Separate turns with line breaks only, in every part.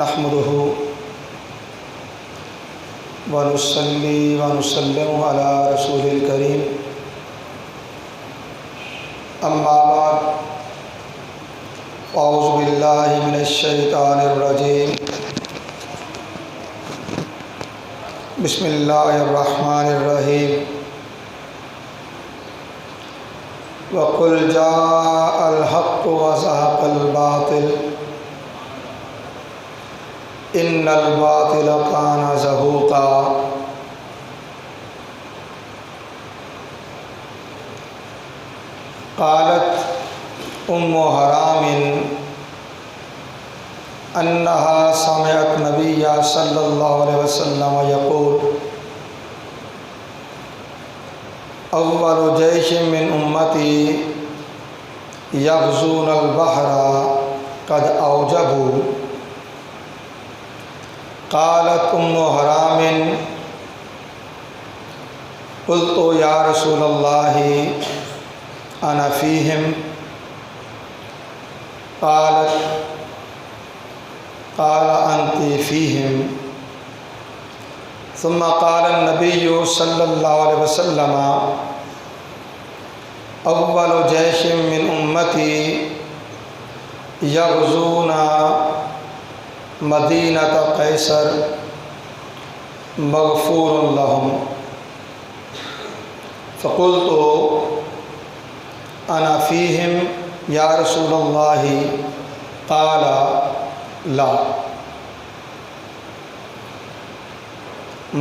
نحمده ونصلي ونسلم على رسول الكريم اما بعد اعوذ باللہ من الشیطان الرجیم بسم اللہ الرحمن الرحیم وَقُلْ جَاءَ الْحَقُّ وَزَهَقَ الْبَاطِلُ إِنَّ الْبَاطِلَ كَانَ زَهُوقًا۔ قالت ام حرام انها سمعت نبی صلی اللہ علیہ وسلم یقول اول جیش من امتی یغزون البحر قد اوجبوا۔ قالت ام حرام قلت یا رسول اللہ انا فیہم۔ قال انت فیہم۔ ثم قال النبی صلی اللہ علیہ وسلم اول جیش من امتی یغزون مدینۃ قیصر مغفور لهم۔ فقلت انا فیہم یا رسول اللہ۔ قال لا۔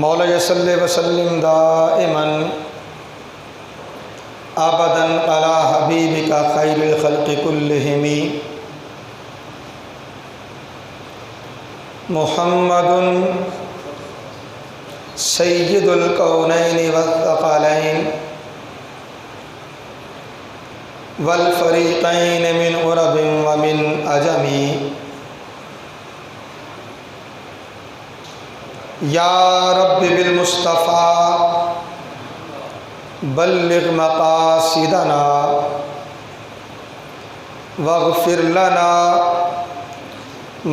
مولا صلی وسلم دائما ابدا علی حبیبک خیر الخلق کلہم محمد سید الکونین والثقلین والفریقین من عرب ومن عجم۔ یا رب بالمصطفیٰ بلغ مقاصدنا واغفر لنا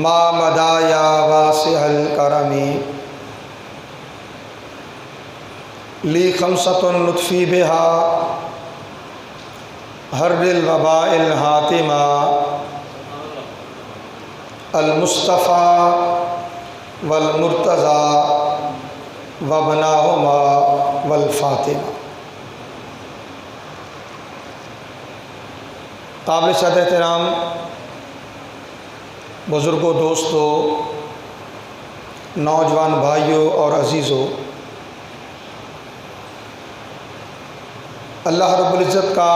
ما مضى یا واسع الکرم۔ لی خمسۃ نطفی بہا حرب الوباء الحاتمہ المصطفیٰ والمرتضی وابناہما والفاطمہ۔ قابل صد احترام بزرگوں، دوستوں، نوجوان بھائیوں اور عزیزوں، اللہ رب العزت کا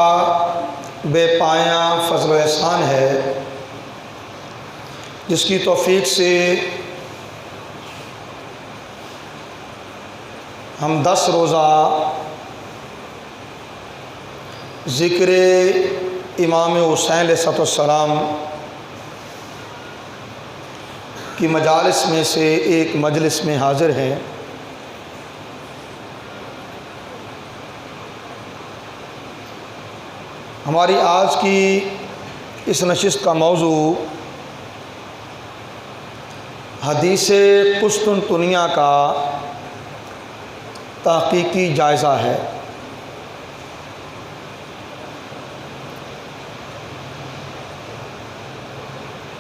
بے پایاں فضل و احسان ہے جس کی توفیق سے ہم 10 روزہ ذکر امام حسین علیہ السلام کی مجالس میں سے ایک مجلس میں حاضر ہیں۔ ہماری آج کی اس نشست کا موضوع حدیث قسطنطنیہ کا تحقیقی جائزہ ہے۔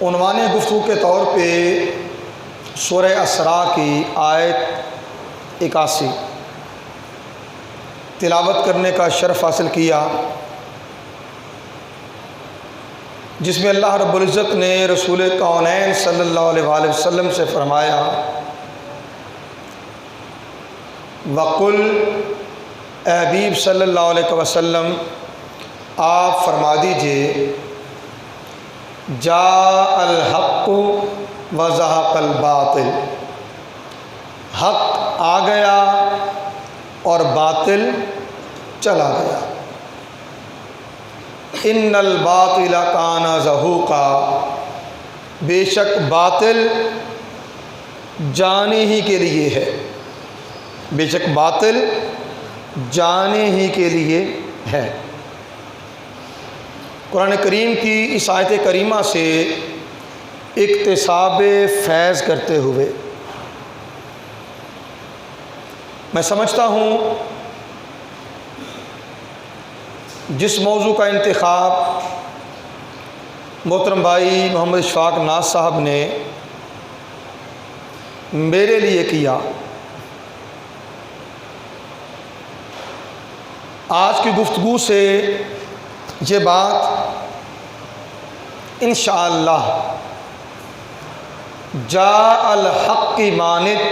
عنوان گفتگو کے طور پہ سورہ اسراء کی آیت 81 تلاوت کرنے کا شرف حاصل کیا، جس میں اللہ رب العزت نے رسول کونین صلی اللہ علیہ وآلہ وسلم سے فرمایا وَقُلْ، اے حبیب صلی اللہ علیہ وسلم آپ فرما دیجئے جاء الحق وزہق الباطل، حق آ گیا اور باطل چلا گیا۔ ان الباطل کان زہوقا، بے شک باطل جانے ہی کے لیے ہے، بے شک باطل جانے ہی کے لیے ہے۔ قرآن کریم کی اس آیت کریمہ سے اکتساب فیض کرتے ہوئے میں سمجھتا ہوں جس موضوع کا انتخاب محترم بھائی محمد اشفاق ناز صاحب نے میرے لیے کیا، آج کی گفتگو سے یہ بات انشاءاللہ جاء الحق کی مانند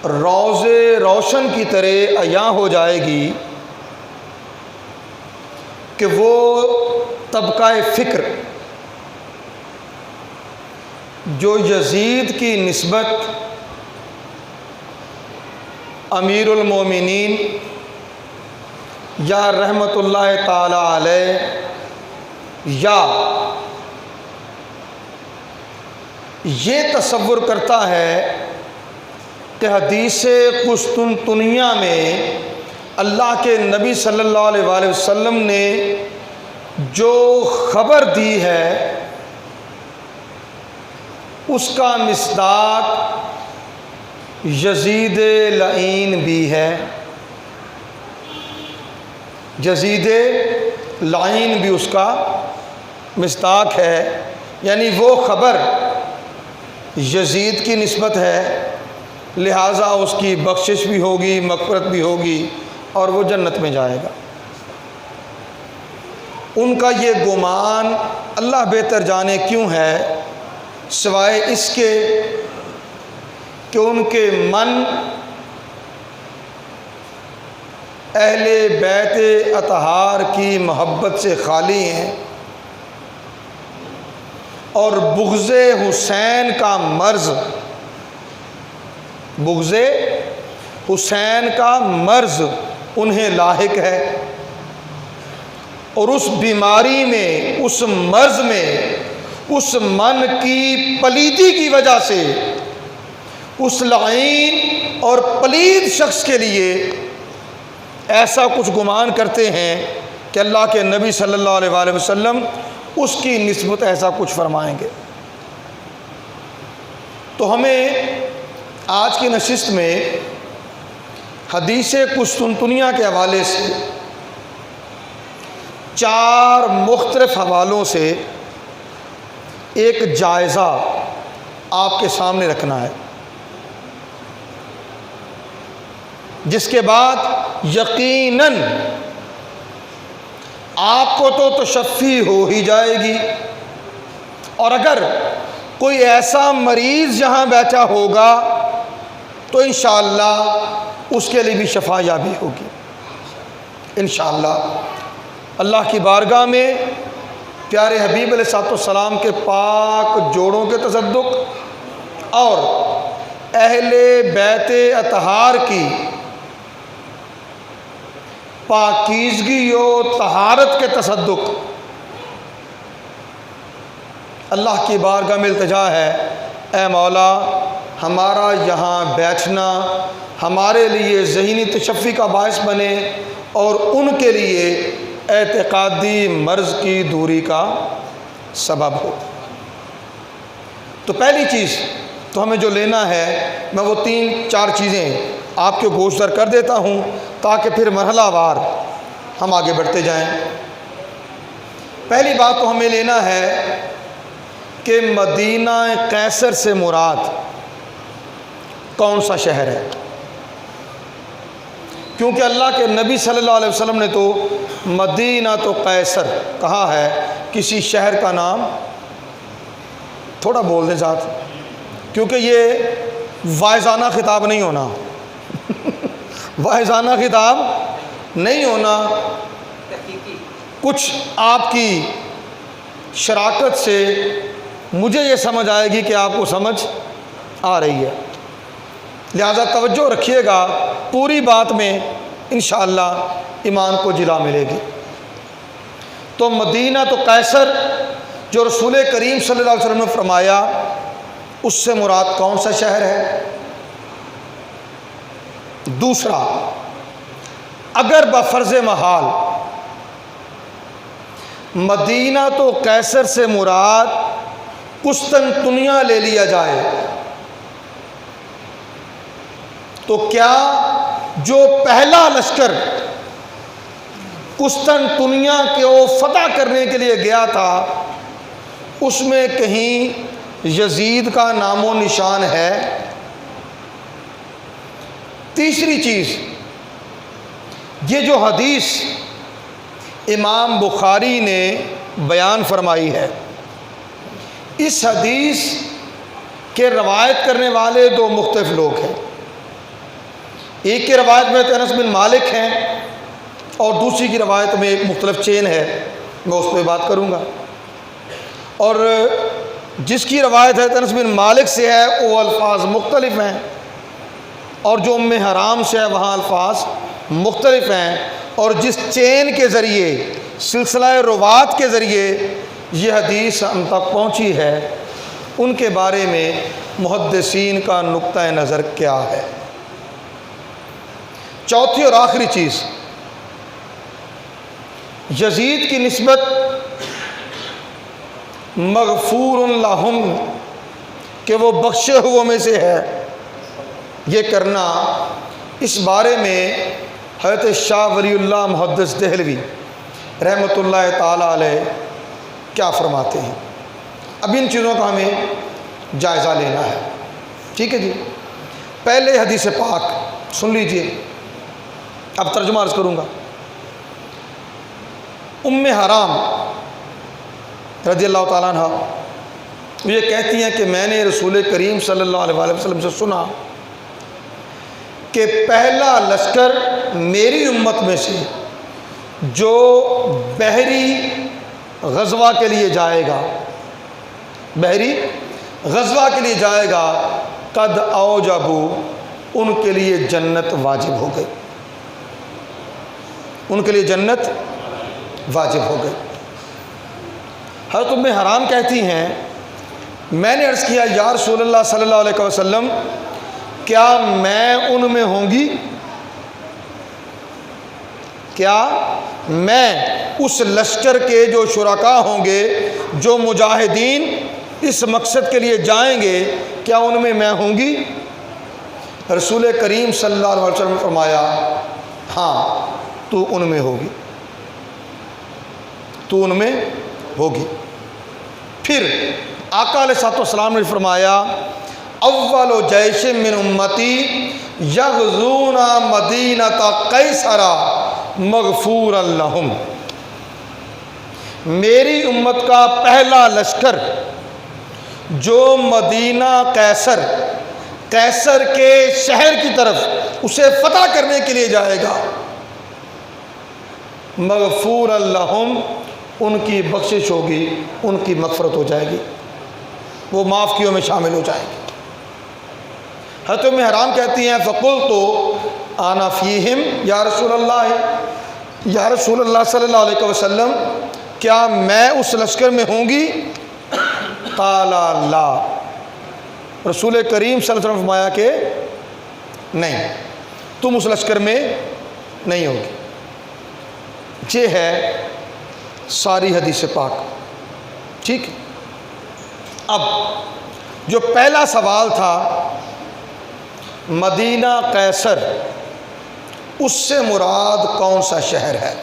روز روشن کی طرح عیاں ہو جائے گی کہ وہ طبقہ فکر جو یزید کی نسبت امیر المومنین یا رحمت اللہ تعالی علیہ یا یہ تصور کرتا ہے کہ حدیث قسطنطنیہ میں اللہ کے نبی صلی اللہ علیہ وآلہ وسلم نے جو خبر دی ہے اس کا مصداق یزید لعین بھی ہے، یزید لعین بھی اس کا مصداق ہے، یعنی وہ خبر یزید کی نسبت ہے، لہٰذا اس کی بخشش بھی ہوگی، مغفرت بھی ہوگی اور وہ جنت میں جائے گا۔ ان کا یہ گمان اللہ بہتر جانے کیوں ہے، سوائے اس کے کہ ان کے من اہل بیت اطہار کی محبت سے خالی ہیں اور بغض حسین کا مرض، بغض حسین کا مرض انہیں لاحق ہے، اور اس بیماری میں، اس مرض میں، اس من کی پلیدی کی وجہ سے اس لعین اور پلید شخص کے لیے ایسا کچھ گمان کرتے ہیں کہ اللہ کے نبی صلی اللہ علیہ وآلہ وسلم اس کی نسبت ایسا کچھ فرمائیں گے۔ تو ہمیں آج کی نشست میں حدیث قسطنطنیہ کے حوالے سے 4 مختلف حوالوں سے ایک جائزہ آپ کے سامنے رکھنا ہے، جس کے بعد یقیناً آپ کو تو تشفی ہو ہی جائے گی، اور اگر کوئی ایسا مریض یہاں بیٹھا ہوگا تو انشاءاللہ اس کے لیے بھی شفا یابی ہوگی انشاءاللہ۔ اللہ کی بارگاہ میں پیارے حبیب علیہ السلام کے پاک جوڑوں کے تصدق اور اہل بیت اطہار کی پاکیزگی و طہارت کے تصدق اللہ کی بارگاہ میں التجا ہے، اے مولا ہمارا یہاں بیٹھنا ہمارے لیے ذہنی تشفی کا باعث بنے اور ان کے لیے اعتقادی مرض کی دوری کا سبب ہو۔ تو پہلی چیز تو ہمیں جو لینا ہے، میں وہ 3-4 چیزیں آپ کے گوش در کر دیتا ہوں تاکہ پھر مرحلہ وار ہم آگے بڑھتے جائیں۔ پہلی بات تو ہمیں لینا ہے کہ مدینہ قیصر سے مراد کون سا شہر ہے، کیونکہ اللہ کے نبی صلی اللہ علیہ وسلم نے تو مدینہ تو قیصر کہا ہے، کسی شہر کا نام تھوڑا بول دیں ذات، کیونکہ یہ واعظانہ خطاب نہیں ہونا واعظانہ خطاب نہیں ہونا، کچھ آپ کی شراکت سے مجھے یہ سمجھ آئے گی کہ آپ کو سمجھ آ رہی ہے، لہذا توجہ رکھیے گا، پوری بات میں انشاءاللہ ایمان کو جلا ملے گی۔ تو مدینہ تو قیصر جو رسول کریم صلی اللہ علیہ وسلم نے فرمایا، اس سے مراد کون سا شہر ہے؟ دوسرا، اگر بفرض محال مدینہ تو قیصر سے مراد قسطنطنیہ لے لیا جائے تو کیا جو پہلا لشکر قسطنطنیہ کو فتح کرنے کے لیے گیا تھا اس میں کہیں یزید کا نام و نشان ہے؟ تیسری چیز، یہ جو حدیث امام بخاری نے بیان فرمائی ہے، اس حدیث کے روایت کرنے والے دو مختلف لوگ ہیں۔ ایک کی روایت میں انس بن مالک ہیں اور دوسری کی روایت میں ایک مختلف چین ہے، میں اس پہ بات کروں گا۔ اور جس کی روایت ہے انس بن مالک سے ہے وہ الفاظ مختلف ہیں، اور جو ام حرام سے ہے وہاں الفاظ مختلف ہیں، اور جس چین کے ذریعے، سلسلہ روات کے ذریعے یہ حدیث ہم تک پہنچی ہے، ان کے بارے میں محدثین کا نقطہ نظر کیا ہے؟ چوتھی اور آخری چیز، یزید کی نسبت مغفور لہم کہ وہ بخشے ہوئے میں سے ہے، یہ کرنا، اس بارے میں حضرت شاہ ولی اللہ محدث دہلوی رحمۃ اللہ تعالی علیہ کیا فرماتے ہیں؟ اب ان چیزوں کا ہمیں جائزہ لینا ہے، ٹھیک ہے جی۔ پہلے حدیث پاک سن لیجئے، اب ترجمہ عرض کروں گا۔ ام حرام رضی اللہ تعالیٰ عنہ وہ یہ کہتی ہیں کہ میں نے رسول کریم صلی اللہ علیہ وسلم سے سنا کہ پہلا لشکر میری امت میں سے جو بحری غزوہ کے لیے جائے گا، بحری غزوہ کے لیے جائے گا، قد اوجبو، ان کے لیے جنت واجب ہو گئی، ان کے لیے جنت واجب ہو گئی۔ حضرت ام حرام کہتی ہیں میں نے عرض کیا یا رسول اللہ صلی اللہ علیہ وسلم کیا میں ان میں ہوں گی؟ کیا میں اس لشکر کے جو شرکا ہوں گے، جو مجاہدین اس مقصد کے لیے جائیں گے، کیا ان میں ہوں گی؟ رسول کریم صلی اللہ علیہ وسلم نے فرمایا ہاں تو ان میں ہوگی، تو ان میں ہوگی۔ پھر آقا علیہ الصلوۃ والسلام نے فرمایا اول جیش من امتی یغزون مدینۃ قیصر مغفورا لہم، میری امت کا پہلا لشکر جو مدینہ قیصر کے شہر کی طرف اسے فتح کرنے کے لیے جائے گا، مغفورا لہم، ان کی بخشش ہوگی، ان کی مغفرت ہو جائے گی، وہ معاف کیوں میں شامل ہو جائیں گے۔ حضرت ام حرام کہتی ہیں فقلت انا فیہم یا رسول اللہ صلی اللہ علیہ وسلم کیا میں اس لشکر میں ہوں گی؟ قال لا، رسول کریم صلی اللہ علیہ وسلم فرمایا کہ نہیں، تم اس لشکر میں نہیں ہوگی۔ یہ ہے ساری حدیث پاک، ٹھیک ہے۔ اب جو پہلا سوال تھا مدینہ قیصر، اس سے مراد کون سا شہر ہے؟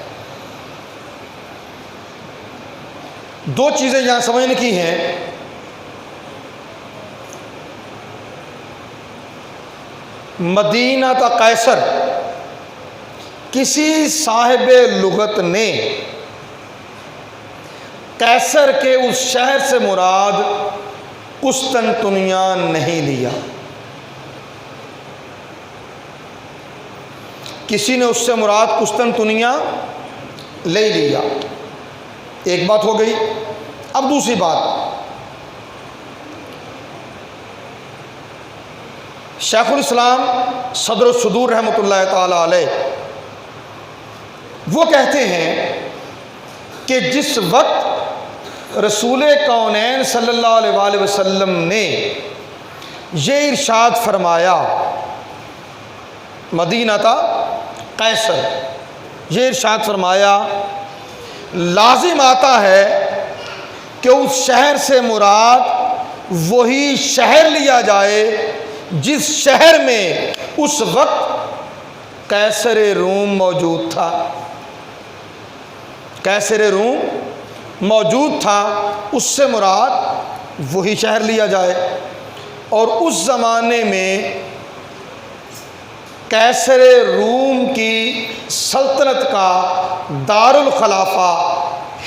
دو چیزیں یہاں سمجھنے کی ہیں۔ مدینہ قیصر، کسی صاحب لغت نے قیصر کے اس شہر سے مراد قسطنطنیہ نہیں لیا، کسی نے اس سے مراد قسطنطنیہ لے لیا، ایک بات ہو گئی۔ اب دوسری بات، شیخ الاسلام صدر الصدور رحمۃ اللہ تعالی علیہ وہ کہتے ہیں کہ جس وقت رسول کونین صلی اللہ علیہ وآلہ وسلم نے یہ ارشاد فرمایا مدینہ قیصر، یہ ارشاد فرمایا لازم آتا ہے کہ اس شہر سے مراد وہی شہر لیا جائے جس شہر میں اس وقت قیصر روم موجود تھا۔ قیصر روم موجود تھا، اس سے مراد وہی شہر لیا جائے۔ اور اس زمانے میں قیصر روم کی سلطنت کا دارالخلافہ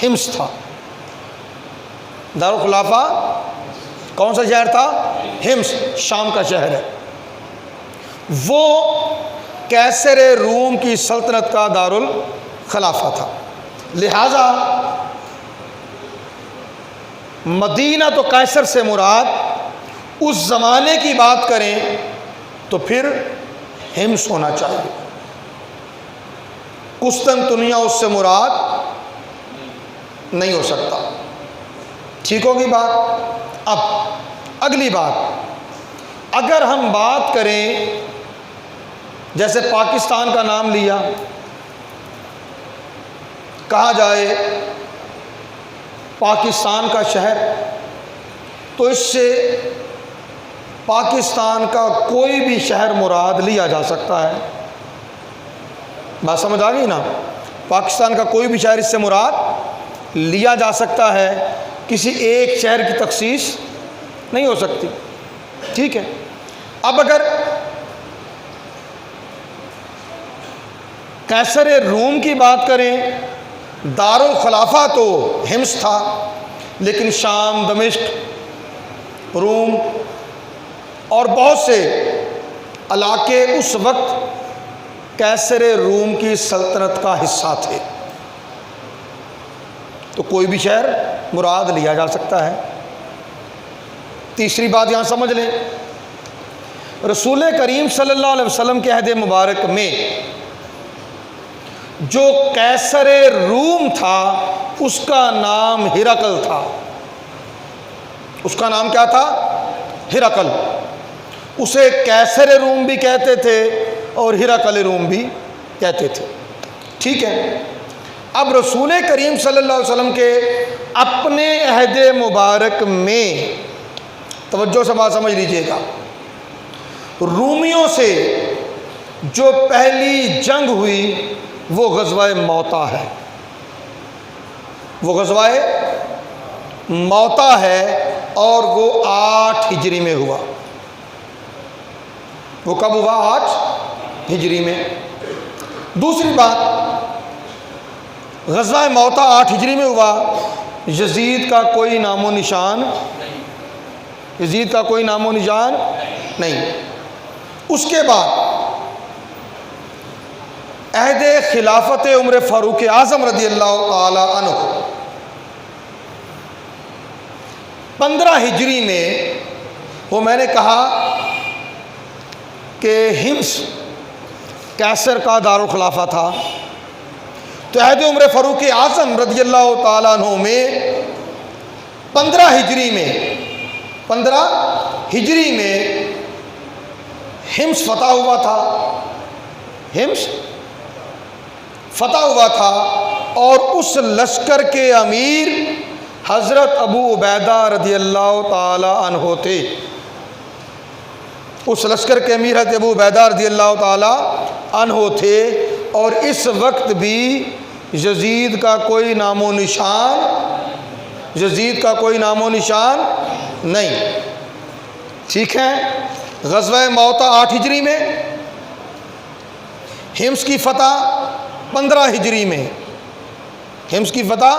حمص تھا۔ دارالخلافہ کون سا شہر تھا؟ حمص، شام کا شہر ہے۔ وہ قیصر روم کی سلطنت کا دارالخلافہ تھا۔ لہذا مدینہ تو قیصر سے مراد اس زمانے کی بات کریں تو پھر حمص ہونا چاہیے۔ قسطنطنیہ اس سے مراد نہیں ہو سکتا۔ ٹھیک ہوگی بات؟ اب اگلی بات، اگر ہم بات کریں جیسے پاکستان کا نام لیا، کہا جائے پاکستان کا شہر، تو اس سے پاکستان کا کوئی بھی شہر مراد لیا جا سکتا ہے۔ بات سمجھ آ گئی نا؟ پاکستان کا کوئی بھی شہر اس سے مراد لیا جا سکتا ہے، کسی ایک شہر کی تخصیص نہیں ہو سکتی۔ ٹھیک ہے، اب اگر قیصر روم کی بات کریں، دارالخلافہ تو حمص تھا، لیکن شام، دمشق، روم اور بہت سے علاقے اس وقت قیصر روم کی سلطنت کا حصہ تھے، تو کوئی بھی شہر مراد لیا جا سکتا ہے۔ تیسری بات یہاں سمجھ لیں، رسول کریم صلی اللہ علیہ وسلم کے عہد مبارک میں جو قیصر روم تھا اس کا نام ہرقل تھا۔ اس کا نام کیا تھا؟ ہرقل۔ اسے قیصر روم بھی کہتے تھے اور ہرقل روم بھی کہتے تھے۔ ٹھیک ہے، اب رسول کریم صلی اللہ علیہ وسلم کے اپنے عہد مبارک میں توجہ سے بات سمجھ لیجئے گا، رومیوں سے جو پہلی جنگ ہوئی وہ غزوہ موطا ہے۔ وہ غزوہ موطا ہے اور وہ 8 ہجری میں ہوا۔ وہ کب ہوا؟ 8 ہجری میں۔ دوسری بات، غزوہ موطا 8 ہجری میں ہوا، یزید کا کوئی نام و نشان، یزید کا کوئی نام و نشان نہیں۔ اس کے بعد عہد خلافت عمر فاروق اعظم رضی اللہ تعالی عنہ 15 ہجری میں، وہ میں نے کہا کہ حمص قیصر کا دارالخلافہ تھا، تو عہد عمر فاروق اعظم رضی اللہ تعالیٰ عنہ میں 15 ہجری میں حمص فتح ہوا تھا۔ حمص فتح ہوا تھا اور اس لشکر کے امیر حضرت ابو عبیدہ رضی اللہ تعالی عنہ تھے۔ اس لشکر کے امیر حضرت ابو عبیدہ رضی اللہ تعالی عنہ تھے، اور اس وقت بھی یزید کا کوئی نام و نشان نہیں۔ ٹھیک ہے، غزوہ موطا 8 ہجری میں، حمص کی فتح 15 ہجری میں، حمص کی فتح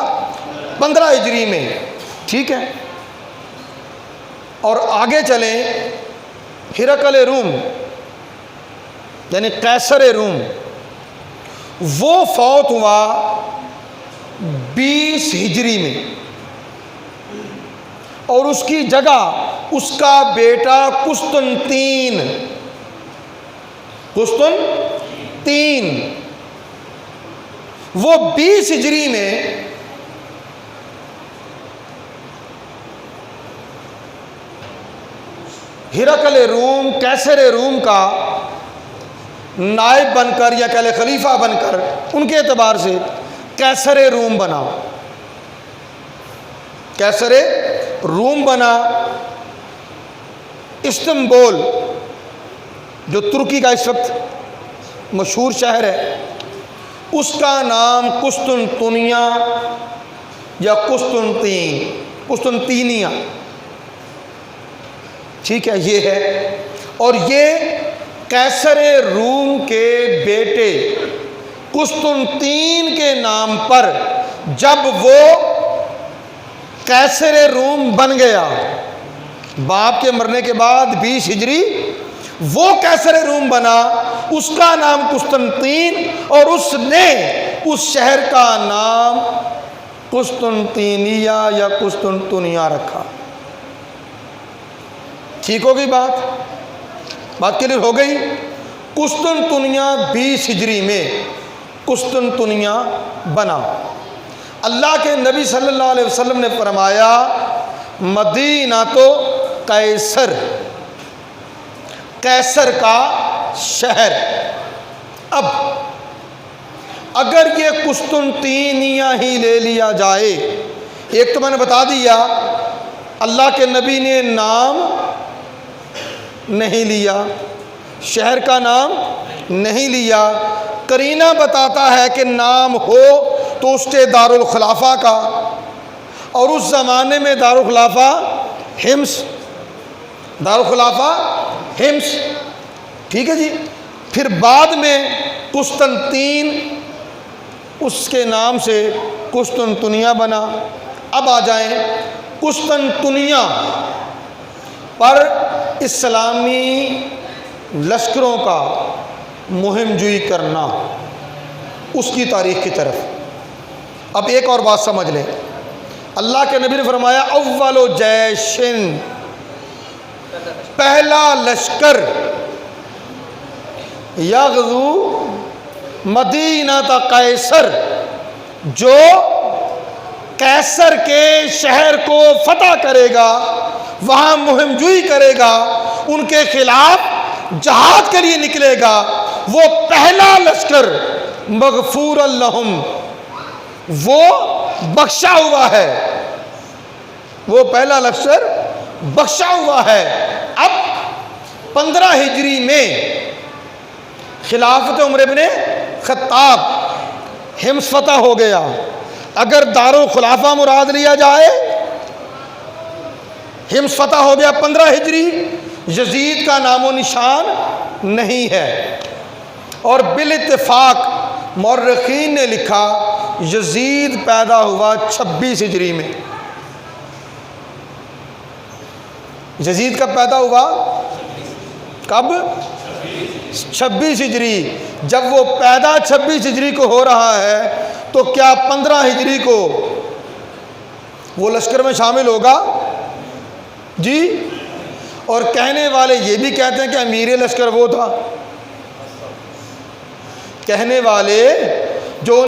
15 ہجری میں۔ ٹھیک ہے، اور آگے چلیں، ہرقل روم یعنی قیصر روم وہ فوت ہوا 20 ہجری میں، اور اس کی جگہ اس کا بیٹا قسطنطین وہ 20 ہجری میں ہرقل روم قیصر روم کا نائب بن کر یا کہہ لے خلیفہ بن کر ان کے اعتبار سے قیصر روم بنا۔ کیسر روم بنا۔ استنبول جو ترکی کا اس وقت مشہور شہر ہے، اس کا نام قسطنطنیہ یا قسطنطینیہ، ٹھیک ہے، یہ ہے۔ اور یہ قیصر روم کے بیٹے قسطنطین کے نام پر جب وہ قیصر روم بن گیا، باپ کے مرنے کے بعد 20 ہجری وہ قیصر روم بنا، اس کا نام قسطنطین، اور اس نے اس شہر کا نام قسطنطینیہ یا قسطنطنیہ رکھا۔ ٹھیک ہوگی بات کلیئر ہو گئی؟ قسطنطنیہ 20 ہجری میں قسطنطنیہ بنا۔ اللہ کے نبی صلی اللہ علیہ وسلم نے فرمایا مدینہ تو قیصر کا شہر۔ اب اگر یہ قسطنطینیہ ہی لے لیا جائے، ایک تو میں نے بتا دیا اللہ کے نبی نے نام نہیں لیا، شہر کا نام نہیں لیا، قرینہ بتاتا ہے کہ نام ہو تو اس کے دارالخلافہ کا، اور اس زمانے میں دارالخلافہ ہمس، ٹھیک ہے جی۔ پھر بعد میں قسطنطین، اس کے نام سے قسطنطنیہ بنا۔ اب آ جائیں قسطنطنیہ پر اسلامی لشکروں کا مہم جوئی کرنا، اس کی تاریخ کی طرف۔ اب ایک اور بات سمجھ لیں، اللہ کے نبی نے فرمایا اول جیشن، پہلا لشکر یغزو مدینہ قیصر، جو قیصر کے شہر کو فتح کرے گا، وہاں مہم جوئی کرے گا، ان کے خلاف جہاد کے لیے نکلے گا، وہ پہلا لشکر مغفور لہم، وہ بخشا ہوا ہے، وہ پہلا لشکر بخشا ہوا ہے۔ اب 15 ہجری میں خلافت عمر بن خطاب، ہمس فتح ہو گیا۔ اگر دارالخلافہ مراد لیا جائے، ہمس فتح ہو گیا 15 ہجری، یزید کا نام و نشان نہیں ہے، اور بالاتفاق مورخین نے لکھا یزید پیدا ہوا 26 ہجری میں۔ یزید کب پیدا ہوا؟ کب؟ 26 ہجری۔ جب وہ پیدا 26 ہجری کو ہو رہا ہے تو کیا 15 ہجری کو وہ لشکر میں شامل ہوگا؟ جی۔ اور کہنے والے یہ بھی کہتے ہیں کہ امیر لشکر وہ تھا، کہنے والے جو